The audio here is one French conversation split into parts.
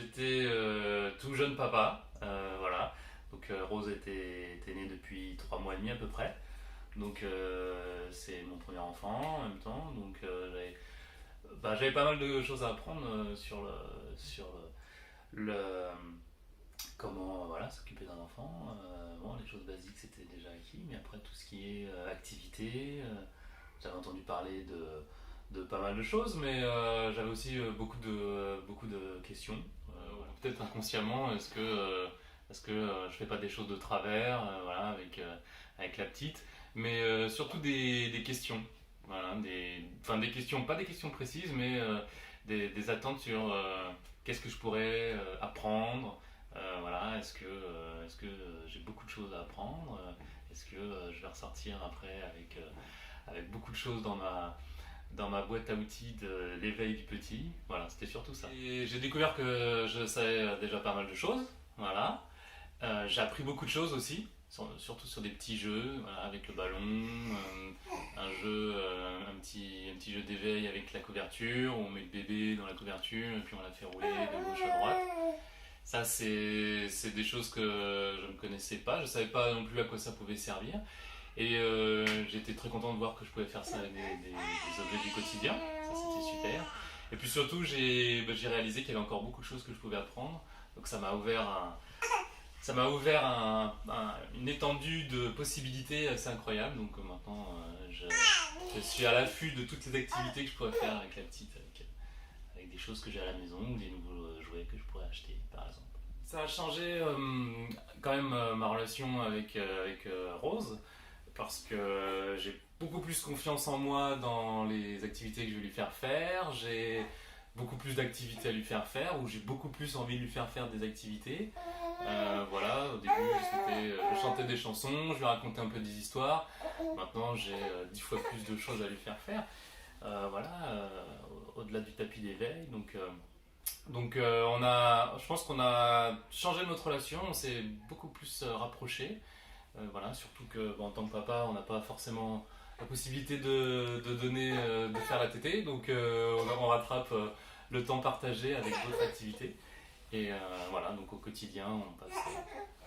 J'étais tout jeune papa, voilà. Donc Rose était née depuis 3 mois et demi à peu près. Donc c'est mon premier enfant en même temps. Donc j'avais pas mal de choses à apprendre sur le comment voilà, s'occuper d'un enfant. Bon, les choses basiques c'était déjà acquis, mais après tout ce qui est activité, j'avais entendu parler de pas mal de choses, mais j'avais aussi beaucoup de questions. Voilà. Peut-être inconsciemment, est-ce que je fais pas des choses de travers, voilà, avec la petite, mais surtout des questions. Voilà, enfin des questions, pas des questions précises, mais des attentes sur qu'est-ce que je pourrais apprendre. Voilà, est-ce que j'ai beaucoup de choses à apprendre. Est-ce que je vais ressortir après avec beaucoup de choses dans ma boîte à outils de l'éveil du petit. Voilà, c'était surtout ça. Et j'ai découvert que je savais déjà pas mal de choses. Voilà. J'ai appris beaucoup de choses aussi, surtout sur des petits jeux, voilà, avec le ballon, un petit jeu d'éveil avec la couverture, où on met le bébé dans la couverture et puis on la fait rouler de gauche à droite. Ça, c'est des choses que je ne connaissais pas, je ne savais pas non plus à quoi ça pouvait servir. Et j'étais très content de voir que je pouvais faire ça avec des objets du quotidien, ça c'était super. Et puis surtout, j'ai réalisé qu'il y avait encore beaucoup de choses que je pouvais apprendre, donc ça m'a ouvert une étendue de possibilités assez incroyable. Donc maintenant, je suis à l'affût de toutes les activités que je pourrais faire avec la petite, avec des choses que j'ai à la maison ou des nouveaux jouets que je pourrais acheter, par exemple. Ça a changé quand même ma relation avec Rose, parce que j'ai beaucoup plus confiance en moi dans les activités que je vais lui faire faire. J'ai beaucoup plus d'activités à lui faire faire, ou j'ai beaucoup plus envie de lui faire faire des activités. Voilà, au début je chantais des chansons, je lui racontais un peu des histoires. Maintenant j'ai 10 fois plus de choses à lui faire faire. Voilà, au-delà du tapis d'éveil. Je pense qu'on a changé notre relation, on s'est beaucoup plus rapprochés. Voilà, surtout que en tant que papa, on n'a pas forcément la possibilité de donner, de faire la tétée, donc on rattrape le temps partagé avec d'autres activités. Et voilà, donc au quotidien, on passe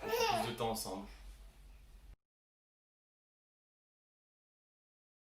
beaucoup plus de temps ensemble.